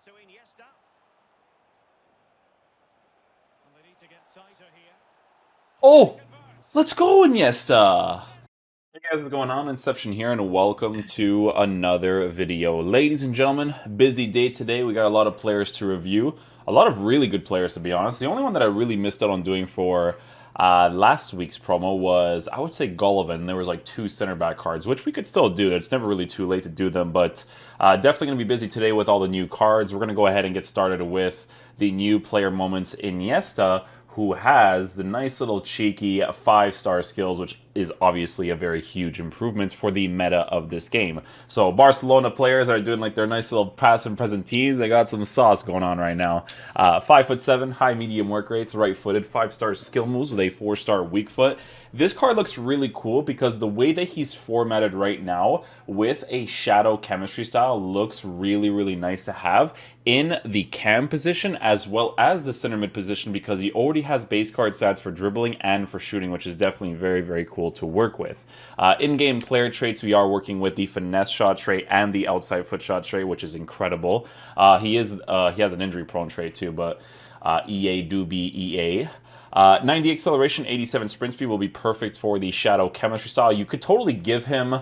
to Iniesta. And they need to get tighter here. Can they Oh, convert? let's go, Iniesta! Hey guys, what's going on? Inception here, and welcome to another video. Ladies and gentlemen, busy day today. We got a lot of players to review. A lot of really good players, to be honest. The only one that I really missed out on doing for last week's promo was, I would say, Gullivan. There was like 2 center back cards, which we could still do. It's never really too late to do them, but definitely going to be busy today with all the new cards. We're going to go ahead and get started with the new player moments Iniesta, who has the nice little cheeky 5-star skills, which is obviously a very huge improvement for the meta of this game. So Barcelona players are doing like their nice little pass and present teams. They got some sauce going on right now. 5'7", high medium work rates, right-footed, 5-star skill moves with a 4-star weak foot. This card looks really cool because the way that he's formatted right now with a shadow chemistry style looks really, really nice to have in the cam position as well as the center mid position, because he already has base card stats for dribbling and for shooting, which is definitely very, very cool to work with. In-game player traits, we are working with the finesse shot trait and the outside foot shot trait, which is incredible. He has an injury prone trait too, but EA do be EA. 90 acceleration, 87 sprint speed will be perfect for the shadow chemistry style. You could totally give him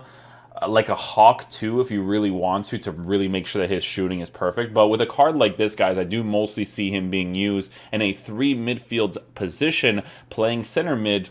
like a Hawk too if you really want to really make sure that his shooting is perfect. But with a card like this, guys, I do mostly see him being used in a 3 midfield position, playing center mid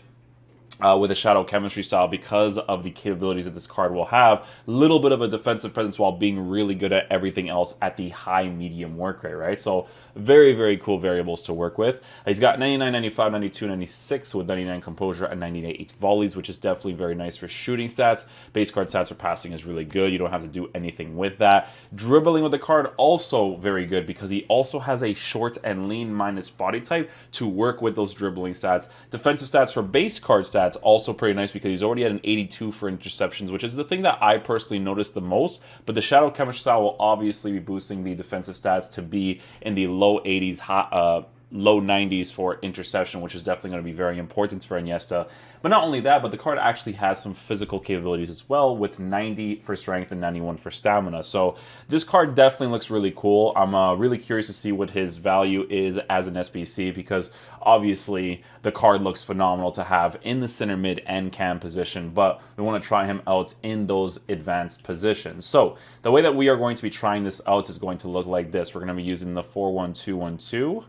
with a shadow chemistry style because of the capabilities that this card will have. Little bit of a defensive presence while being really good at everything else at the high medium work rate, right? So very, very cool variables to work with. He's got 99, 95, 92, 96 with 99 composure and 98 volleys, which is definitely very nice for shooting stats. Base card stats for passing is really good. You don't have to do anything with that. Dribbling with the card also very good because he also has a short and lean minus body type to work with those dribbling stats. Defensive stats for base card stats also pretty nice because he's already at an 82 for interceptions, which is the thing that I personally noticed the most. But the shadow chemistry style will obviously be boosting the defensive stats to be in the low 80s, low 90s for interception, which is definitely going to be very important for Iniesta. But not only that, but the card actually has some physical capabilities as well, with 90 for strength and 91 for stamina. So this card definitely looks really cool. I'm really curious to see what his value is as an SBC, because obviously the card looks phenomenal to have in the center mid and cam position, but we want to try him out in those advanced positions. So the way that we are going to be trying this out is going to look like this. We're going to be using the 4-1-2-1-2.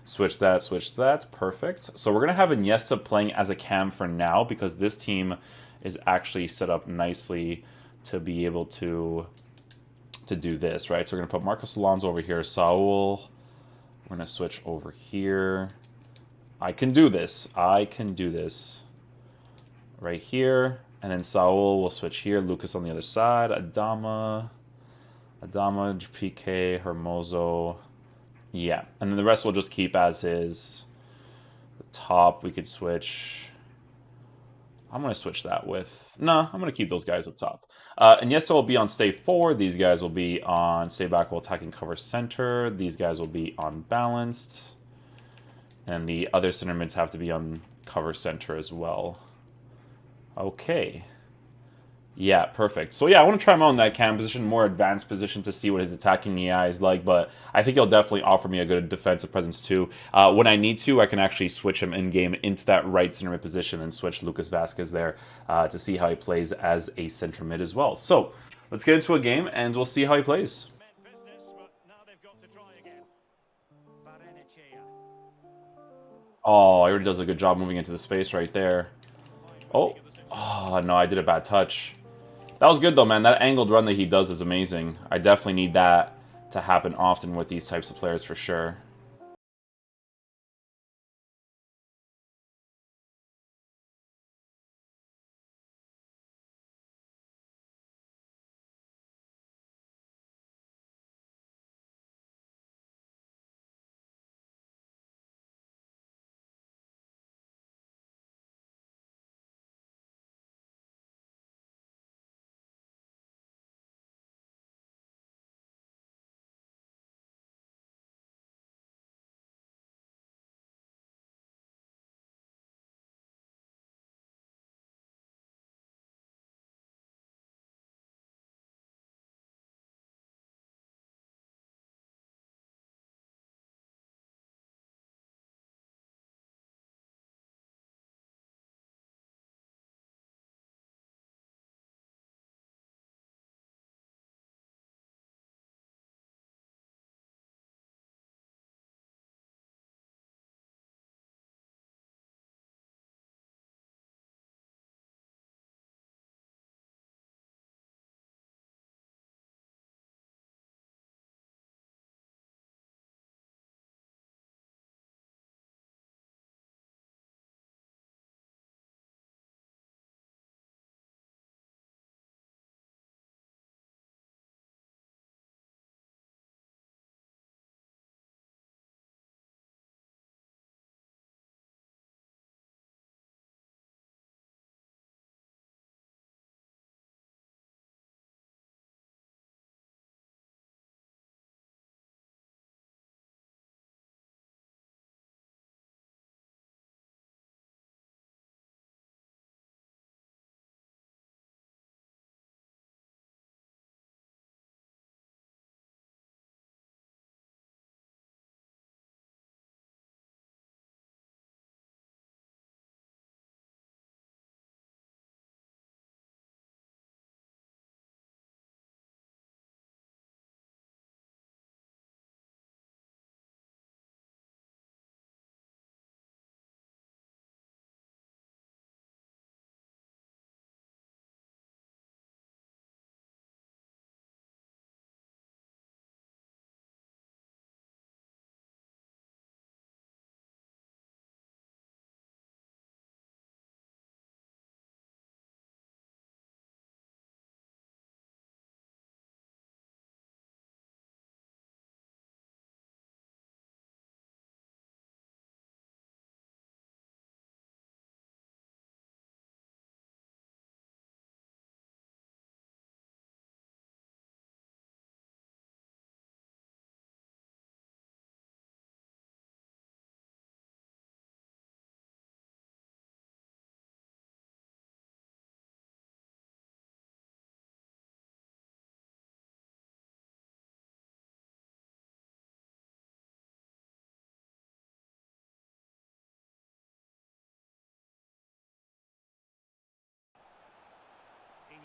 Switch that, perfect. So we're going to have Iniesta playing as a cam for now because this team is actually set up nicely to be able to do this, right? So we're going to put Marcos Alonso over here, Saul. We're going to switch over here. I can do this. Right here. And then Saul will switch here. Lucas on the other side. Adama, PK, Hermoso. Yeah, and then the rest we'll just keep as is. The top we could switch. I'm going to switch that with... No, I'm going to keep those guys up top. Iniesta will be on stay 4. These guys will be on stay back while attacking cover center. These guys will be unbalanced. And the other center mids have to be on cover center as well. Okay. Yeah, perfect. So yeah, I want to try him out in that cam position, more advanced position, to see what his attacking EI is like, but I think he'll definitely offer me a good defensive presence too. When I need to, I can actually switch him in-game into that right center mid position and switch Lucas Vasquez there to see how he plays as a center mid as well. So let's get into a game and we'll see how he plays. Meant business, but now they've got to try again. Barrenechea. Oh, he already does a good job moving into the space right there. Fine reading Oh, of the situation. oh no, I did a bad touch. That was good though, man. That angled run that he does is amazing. I definitely need that to happen often with these types of players for sure.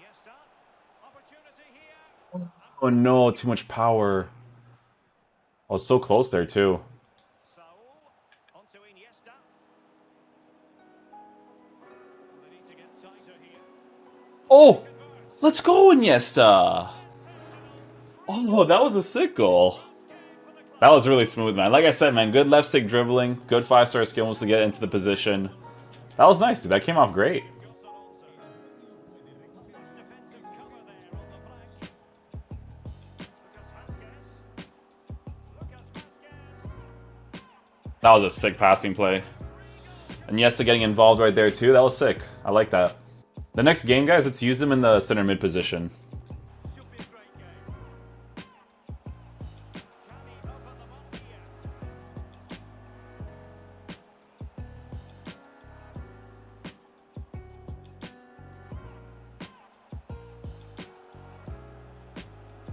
Iniesta. Opportunity here. Oh no, too much power. I was so close there too. Saul. Onto Iniesta. They need to get tighter here. Oh! Let's go, Iniesta! Oh, that was a sick goal. That was really smooth, man. Like I said, man, good left stick dribbling, good 5-star skills to get into the position. That was nice, dude. That came off great. That was a sick passing play. Iniesta getting involved right there, too. That was sick. I like that. The next game, guys, let's use him in the center mid position.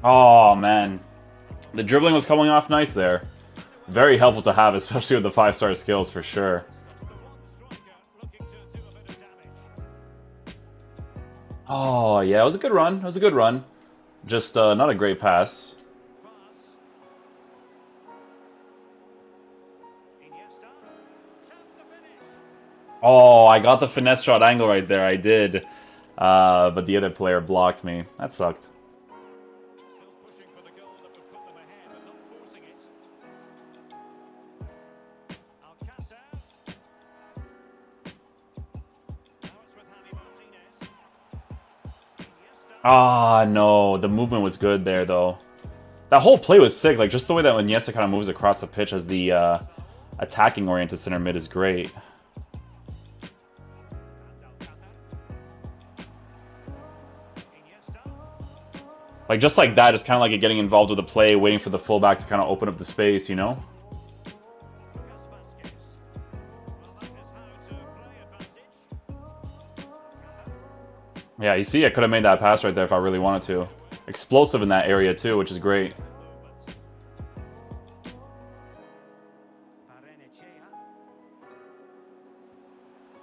Oh, man. The dribbling was coming off nice there. Very helpful to have, especially with the 5-star skills, for sure. Oh, yeah, it was a good run. It was a good run. Just not a great pass. Oh, I got the finesse shot angle right there. I did. But the other player blocked me. That sucked. Ah, no. The movement was good there, though. That whole play was sick. Like, just the way that Iniesta kind of moves across the pitch as the attacking-oriented center mid is great. Like, just like that, just kind of like getting involved with the play, waiting for the fullback to kind of open up the space, you know? Yeah, you see, I could have made that pass right there if I really wanted to. Explosive in that area, too, which is great.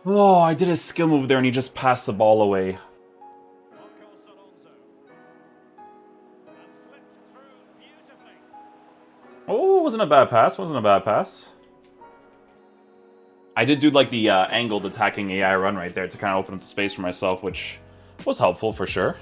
Oh, I did a skill move there and he just passed the ball away. Oh, wasn't a bad pass. Wasn't a bad pass. I did do like the angled attacking AI run right there to kind of open up the space for myself, which was helpful for sure.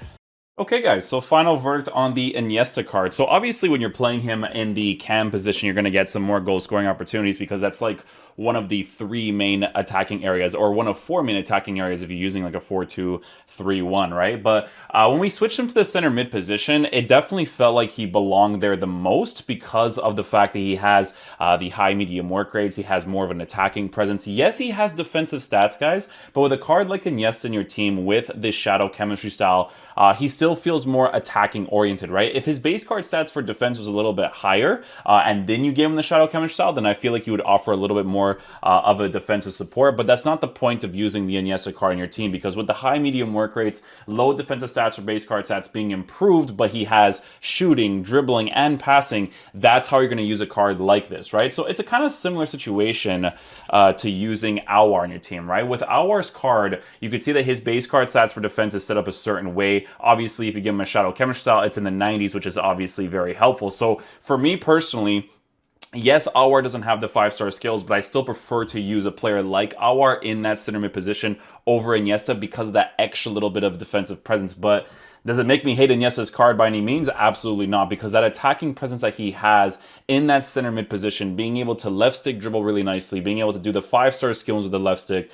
Okay, guys, so final verdict on the Iniesta card. So obviously when you're playing him in the cam position, you're going to get some more goal-scoring opportunities because that's like one of the 3 main attacking areas, or one of 4 main attacking areas if you're using like a 4-2-3-1, right? But when we switched him to the center mid position, it definitely felt like he belonged there the most because of the fact that he has the high medium work rates, he has more of an attacking presence. Yes, he has defensive stats, guys, but with a card like Iniesta in your team with this shadow chemistry style, he still feels more attacking oriented, right? If his base card stats for defense was a little bit higher, and then you gave him the shadow chemistry style, then I feel like you would offer a little bit more of a defensive support, but that's not the point of using the Iniesta card in your team, because with the high medium work rates, low defensive stats for base card stats being improved, but he has shooting, dribbling, and passing, that's how you're going to use a card like this, right? So it's a kind of similar situation to using Aouar in your team, right? With Aouar's card, you could see that his base card stats for defense is set up a certain way. Obviously, if you give him a shadow chemistry style, it's in the 90s, which is obviously very helpful. So for me personally, yes, Aouar doesn't have the 5-star skills, but I still prefer to use a player like Aouar in that center mid position over Iniesta because of that extra little bit of defensive presence. But does it make me hate Iniesta's card by any means? Absolutely not, because that attacking presence that he has in that center mid position, being able to left stick dribble really nicely, being able to do the 5-star skills with the left stick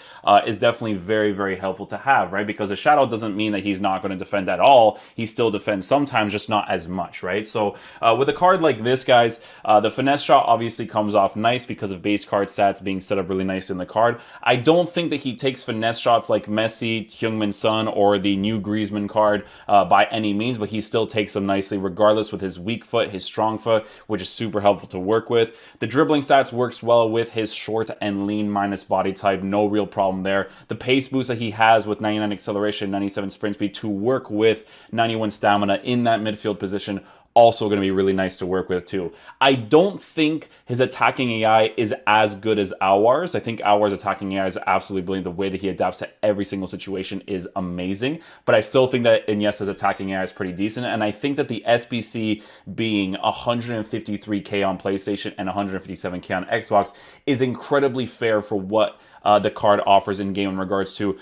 is definitely very, very helpful to have, right? Because the shadow doesn't mean that he's not going to defend at all. He still defends sometimes, just not as much, right? So with a card like this, guys, the finesse shot obviously comes off nice because of base card stats being set up really nice in the card. I don't think that he takes finesse shots like Messi, Heung-min Son, or the new Griezmann card by any means, but he still takes them nicely regardless with his weak foot, his strong foot, which is super helpful to work with. The dribbling stats works well with his short and lean minus body type, no real problem there. The pace boost that he has with 99 acceleration, 97 sprint speed to work with 91 stamina in that midfield position also going to be really nice to work with too. I don't think his attacking AI is as good as ours. I think ours attacking AI is absolutely brilliant. The way that he adapts to every single situation is amazing. But I still think that Iniesta's attacking AI is pretty decent. And I think that the SBC being 153k on PlayStation and 157k on Xbox is incredibly fair for what the card offers in game in regards to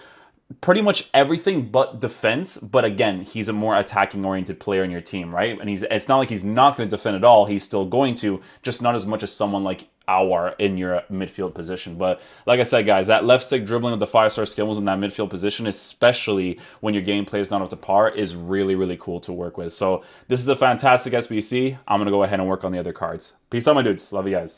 pretty much everything but defense. But again, he's a more attacking oriented player in your team, right? And it's not like he's not going to defend at all. He's still going to, just not as much as someone like our in your midfield position. But like I said, guys, that left stick dribbling with the 5-star skills in that midfield position, especially when your gameplay is not up to par, is really, really cool to work with. So this is a fantastic SBC. I'm going to go ahead and work on the other cards. Peace out, my dudes. Love you guys.